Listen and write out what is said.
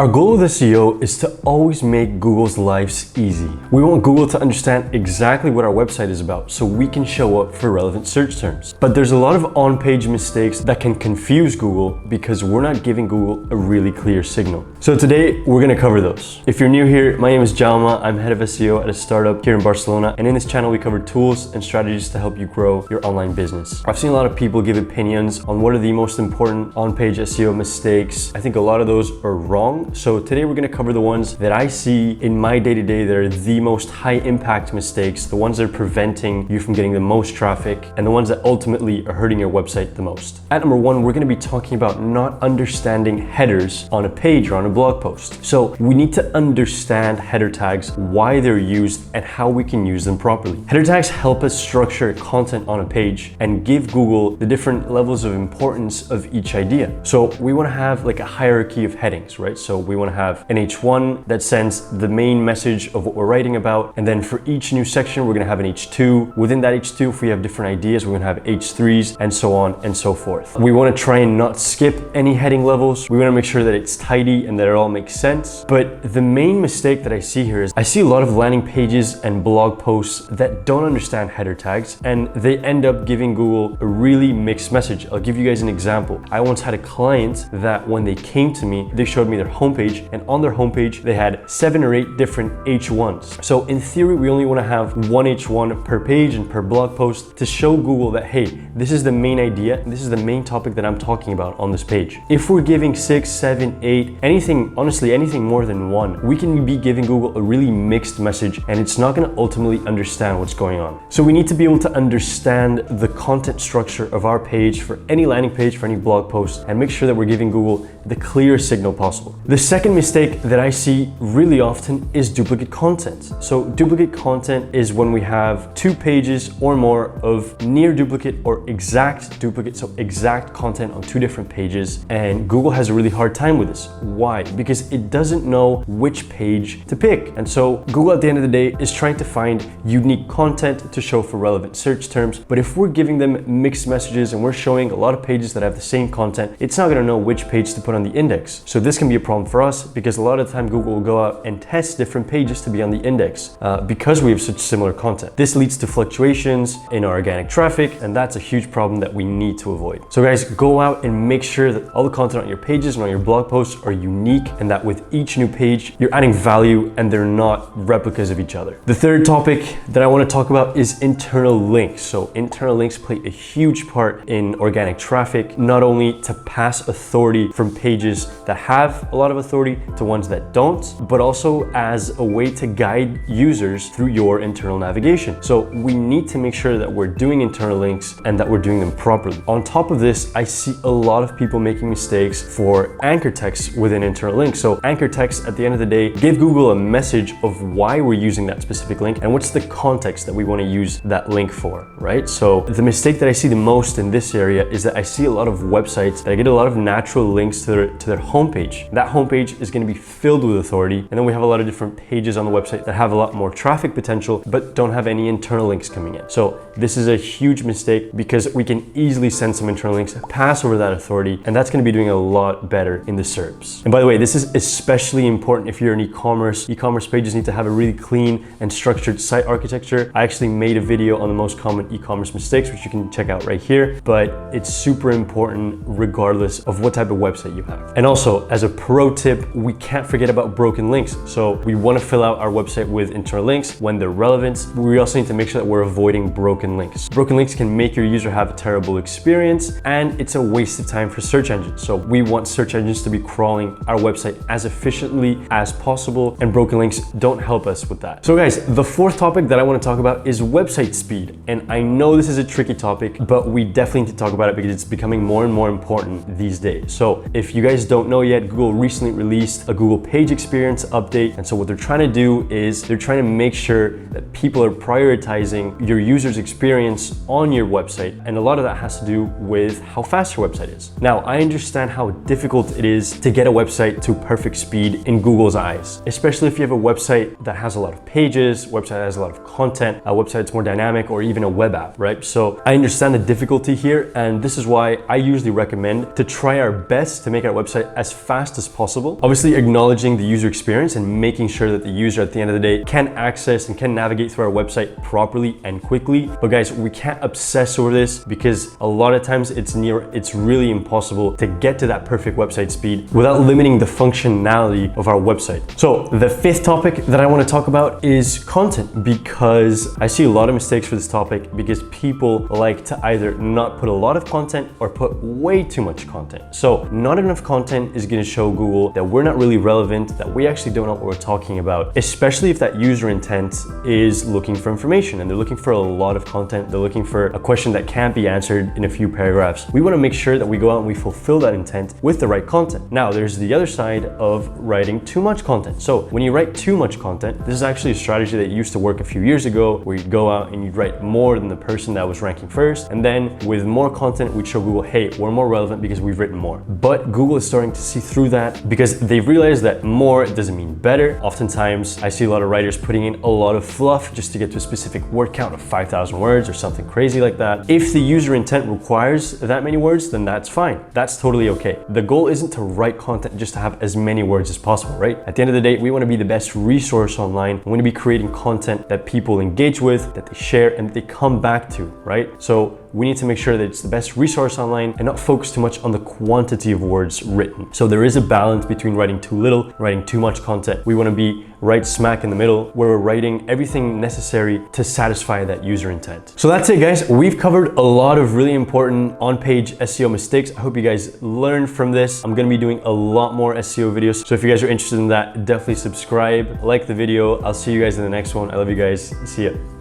Our goal with SEO is to always make Google's lives easy. We want Google to understand exactly what our website is about so we can show up for relevant search terms. But there's a lot of on-page mistakes that can confuse Google because we're not giving Google a really clear signal. So today we're gonna cover those. If you're new here, my name is Jalma. I'm head of SEO at a startup here in Barcelona. And in this channel, we cover tools and strategies to help you grow your online business. I've seen a lot of people give opinions on what are the most important on-page SEO mistakes. I think a lot of those are wrong. So today we're gonna cover the ones that I see in my day-to-day that are the most high impact mistakes, the ones that are preventing you from getting the most traffic, and the ones that ultimately are hurting your website the most. At number one, we're gonna be talking about not understanding headers on a page or on a blog post. So we need to understand header tags, why they're used, and how we can use them properly. Header tags help us structure content on a page and give Google the different levels of importance of each idea. So we wanna have like a hierarchy of headings, right? So we wanna have an H1 that sends the main message of what we're writing about. And then for each new section, we're gonna have an H2. Within that H2, if we have different ideas, we're gonna have H3s and so on and so forth. We wanna try and not skip any heading levels. We wanna make sure that it's tidy and that it all makes sense. But the main mistake that I see here is I see a lot of landing pages and blog posts that don't understand header tags, and they end up giving Google a really mixed message. I'll give you guys an example. I once had a client that when they came to me, they showed me their homepage, and on their homepage, they had 7 or 8 different H1s. So in theory, we only wanna have one H1 per page and per blog post to show Google that, hey, this is the main idea, and this is the main topic that I'm talking about on this page. If we're giving 6, 7, 8, anything, honestly, anything more than one, we can be giving Google a really mixed message, and it's not gonna ultimately understand what's going on. So we need to be able to understand the content structure of our page for any landing page, for any blog post, and make sure that we're giving Google the clearest signal possible. The second mistake that I see really often is duplicate content. So duplicate content is when we have 2 pages or more of near duplicate or exact duplicate, so exact content on 2 different pages, and Google has a really hard time with this. Why? Because it doesn't know which page to pick. And so Google at the end of the day is trying to find unique content to show for relevant search terms. But if we're giving them mixed messages and we're showing a lot of pages that have the same content, it's not gonna know which page to put on the index. So this can be a problem for us because a lot of the time Google will go out and test different pages to be on the index because we have such similar content. This leads to fluctuations in our organic traffic, and that's a huge problem that we need to avoid. So guys, go out and make sure that all the content on your pages and on your blog posts are unique, and that with each new page, you're adding value and they're not replicas of each other. The third topic that I want to talk about is internal links. So internal links play a huge part in organic traffic, not only to pass authority from pages that have a lot of authority to ones that don't, but also as a way to guide users through your internal navigation. So we need to make sure that we're doing internal links and that we're doing them properly. On top of this, I see a lot of people making mistakes for anchor text within internal links. So anchor text at the end of the day give Google a message of why we're using that specific link and what's the context that we want to use that link for, right? So the mistake that I see the most in this area is that I see a lot of websites that get a lot of natural links to their homepage. That homepage is going to be filled with authority, and then we have a lot of different pages on the website that have a lot more traffic potential but don't have any internal links coming in. So this is a huge mistake because we can easily send some internal links, pass over that authority, and that's going to be doing a lot better in the SERPs. And by the way, this is especially important if you're in e-commerce. E-commerce pages need to have a really clean and structured site architecture. I actually made a video on the most common e-commerce mistakes, which you can check out right here, but it's super important regardless of what type of website you have. And also, as a pro tip, we can't forget about broken links. So we want to fill out our website with internal links when they're relevant. We also need to make sure that we're avoiding broken links. Broken links can make your user have a terrible experience, and it's a waste of time for search engines. So we want search engines to be crawling our website as efficiently as possible, and broken links don't help us with that. So guys, the fourth topic that I want to talk about is website speed. And I know this is a tricky topic, but we definitely need to talk about it because it's becoming more and more important these days. So if you guys don't know yet, Google recently released a Google page experience update. And so what they're trying to do is they're trying to make sure that people are prioritizing your user's experience on your website. And a lot of that has to do with how fast your website is. Now, I understand how difficult it is to get a website to perfect speed in Google's eyes, especially if you have a website that has a lot of pages, website that has a lot of content, a website that's more dynamic, or even a web app, right? So I understand the difficulty here, and this is why I usually recommend to try our best to make make our website as fast as possible. Obviously acknowledging the user experience and making sure that the user at the end of the day can access and can navigate through our website properly and quickly. But guys, we can't obsess over this because a lot of times it's really impossible to get to that perfect website speed without limiting the functionality of our website. So the fifth topic that I want to talk about is content, because I see a lot of mistakes for this topic because people like to either not put a lot of content or put way too much content. So not enough content is going to show Google that we're not really relevant, that we actually don't know what we're talking about, especially if that user intent is looking for information and they're looking for a lot of content. They're looking for a question that can't be answered in a few paragraphs. We want to make sure that we go out and we fulfill that intent with the right content. Now, there's the other side of writing too much content. So when you write too much content, this is actually a strategy that used to work a few years ago, where you'd go out and you'd write more than the person that was ranking first. And then with more content, we'd show Google, hey, we're more relevant because we've written more. But Google is starting to see through that because they've realized that more doesn't mean better. Oftentimes, I see a lot of writers putting in a lot of fluff just to get to a specific word count of 5,000 words or something crazy like that. If the user intent requires that many words, then that's fine. That's totally okay. The goal isn't to write content just to have as many words as possible, right? At the end of the day, we want to be the best resource online. We want to be creating content that people engage with, that they share, and that they come back to, right? So we need to make sure that it's the best resource online and not focus too much on the quantity of words written. So there is a balance between writing too little, writing too much content. We want to be right smack in the middle where we're writing everything necessary to satisfy that user intent. So that's it, guys. We've covered a lot of really important on-page SEO mistakes. I hope you guys learned from this. I'm going to be doing a lot more SEO videos. So if you guys are interested in that, definitely subscribe, like the video. I'll see you guys in the next one. I love you guys. See ya.